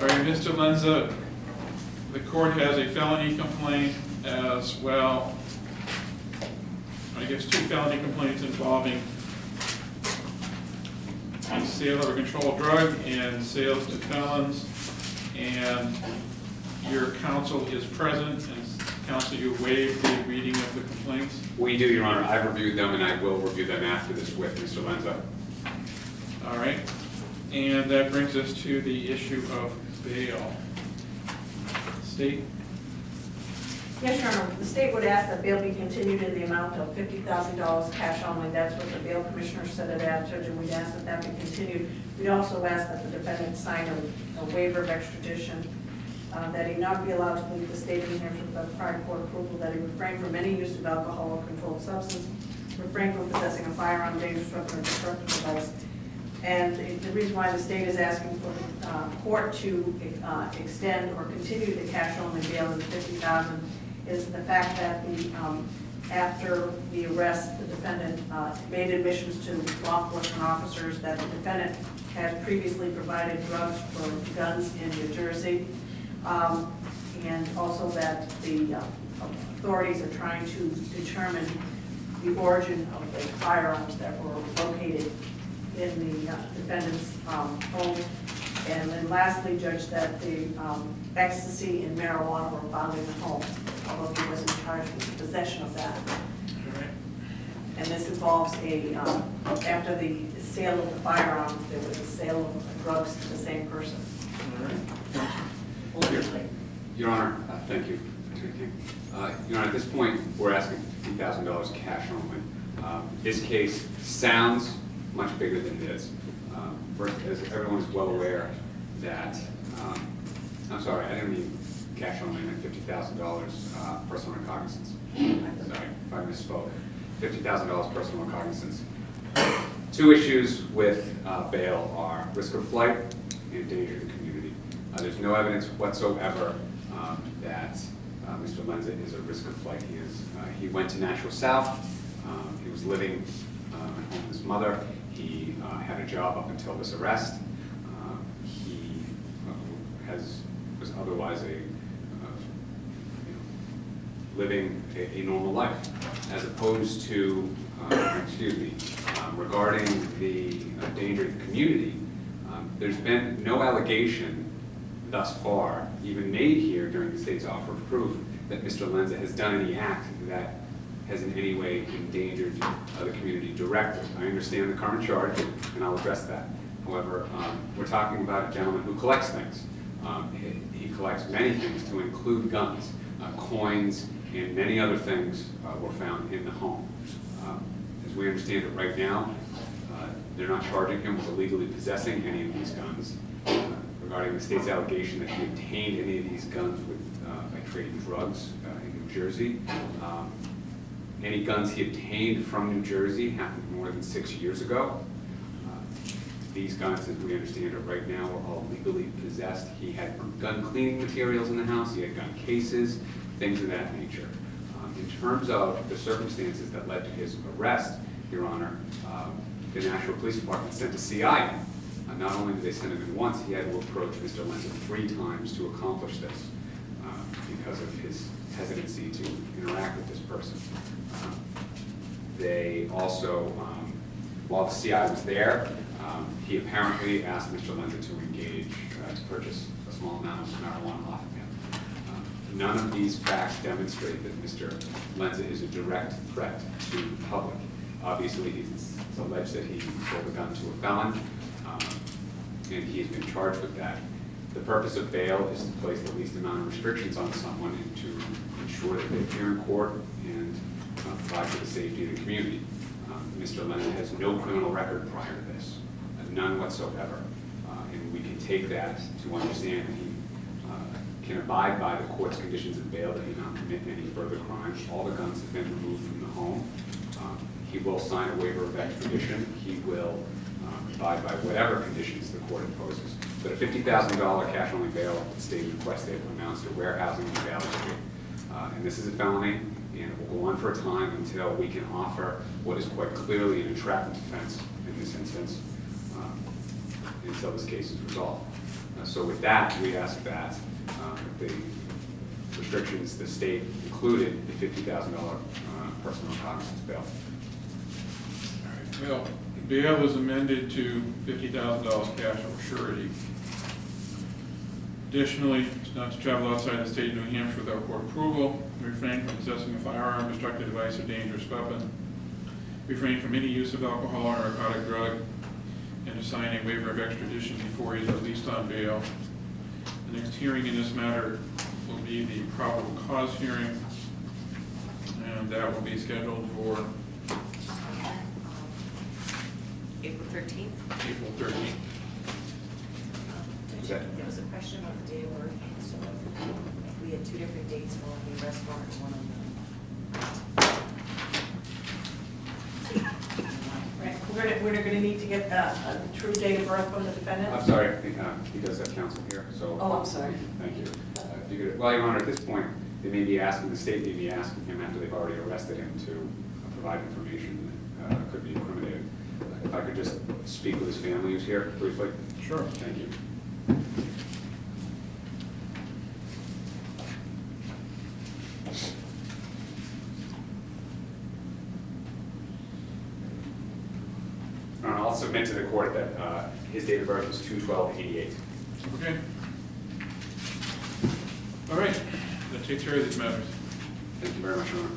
All right, Mr. Lenza, the court has a felony complaint as well. I guess 2 felony complaints involving sale of a controlled drug and sales to felons. And your counsel is present, and counsel, you waive the reading of the complaints? We do, Your Honor. I've reviewed them, and I will review them after this with Mr. Lenza. All right. And that brings us to the issue of bail. State? Yes, Your Honor. The state would ask that bail be continued in the amount of $50,000 cash only. That's what the bail commissioner set it at, Judge, and we'd ask that that be continued. We'd also ask that the defendant sign a waiver of extradition, that he not be allowed to leave the state of New Hampshire without prior court approval, that he refrain from any use of alcohol or controlled substance, refrain from possessing a firearm, dangerous weapon, or destructive device. And the reason why the state is asking for the court to extend or continue the cash-only bail of $50,000 is the fact that after the arrest, the defendant made admissions to law enforcement officers that the defendant has previously provided drugs for guns in New Jersey, and also that the authorities are trying to determine the origin of the firearms that were located in the defendant's home. And then lastly, Judge, that the ecstasy and marijuana were found in the home, although he wasn't charged with possession of that. All right. And this involves after the sale of the firearm, there was a sale of drugs to the same person. All right. Your Honor, thank you. Your Honor, at this point, we're asking $50,000 cash only. This case sounds much bigger than it is. First, as everyone is well aware, that, I'm sorry, I didn't mean cash only, I meant $50,000 personal recognizance. Sorry if I misspoke. $50,000 personal recognizance. 2 issues with bail are risk of flight and danger to the community. There's no evidence whatsoever that Mr. Lenza is a risk of flight. He went to Nashua South. He was living at home with his mother. He had a job up until this arrest. He was otherwise living a normal life, as opposed to, regarding the danger to the community. There's been no allegation thus far, even made here during the state's offer of proof, that Mr. Lenza has done any act that has in any way endangered the community directly. I understand the current charge, and I'll address that. However, we're talking about a gentleman who collects things. He collects many things, to include guns, coins, and many other things were found in the home. As we understand it right now, they're not charging him with illegally possessing any of these guns. Regarding the state's allegation that he obtained any of these guns by trading drugs in New Jersey. Any guns he obtained from New Jersey happened more than 6 years ago. These guns, as we understand it right now, are all legally possessed. He had gun cleaning materials in the house, he had gun cases, things of that nature. In terms of the circumstances that led to his arrest, Your Honor, the Nashua Police Department sent a CI in. Not only did they send him in once, he had to approach Mr. Lenza 3 times to accomplish this because of his hesitancy to interact with this person. They also, while the CI was there, he apparently asked Mr. Lenza to engage to purchase a small amount of marijuana off of him. None of these facts demonstrate that Mr. Lenza is a direct threat to the public. Obviously, it's alleged that he sold a gun to a felon, and he has been charged with that. The purpose of bail is to place the least amount of restrictions on someone and to ensure that they appear in court and provide for the safety of the community. Mr. Lenza has no criminal record prior to this, none whatsoever. And we can take that to understand that he can abide by the court's conditions of bail, that he not commit any further crimes. All the guns have been removed from the home. He will sign a waiver of extradition. He will abide by whatever conditions the court imposes. But a $50,000 cash-only bail at the state requested amounts to warehousing and bail. And this is a felony, and it will go on for a time until we can offer what is quite clearly an entrapment defense in this instance, until this case is resolved. So with that, we ask that the restrictions, the state included the $50,000 personal cognizance bail. All right, bail is amended to $50,000 cash or surety. Additionally, not to travel outside the state of New Hampshire without court approval, refrain from possessing a firearm, destructive device, or dangerous weapon, refrain from any use of alcohol or narcotic drug, and to sign a waiver of extradition before he is released on bail. The next hearing in this matter will be the probable cause hearing, and that will be scheduled for April 13th. April 13th. There was a question about the day of work, so we had two different dates, one on the arrest warrant and one on Right, we're gonna need to get a true date of birth from the defendant. I'm sorry, he does have counsel here, so. Oh, I'm sorry. Thank you. If you could, well, Your Honor, at this point, they may be asking, the state may be asking him after they've already arrested him to provide information that could be incriminated. If I could just speak with his family who's here briefly. Sure. Thank you. I'll submit to the court that his date of birth is 2/12/88. Okay. All right, that takes care of these matters. Thank you very much, Your Honor.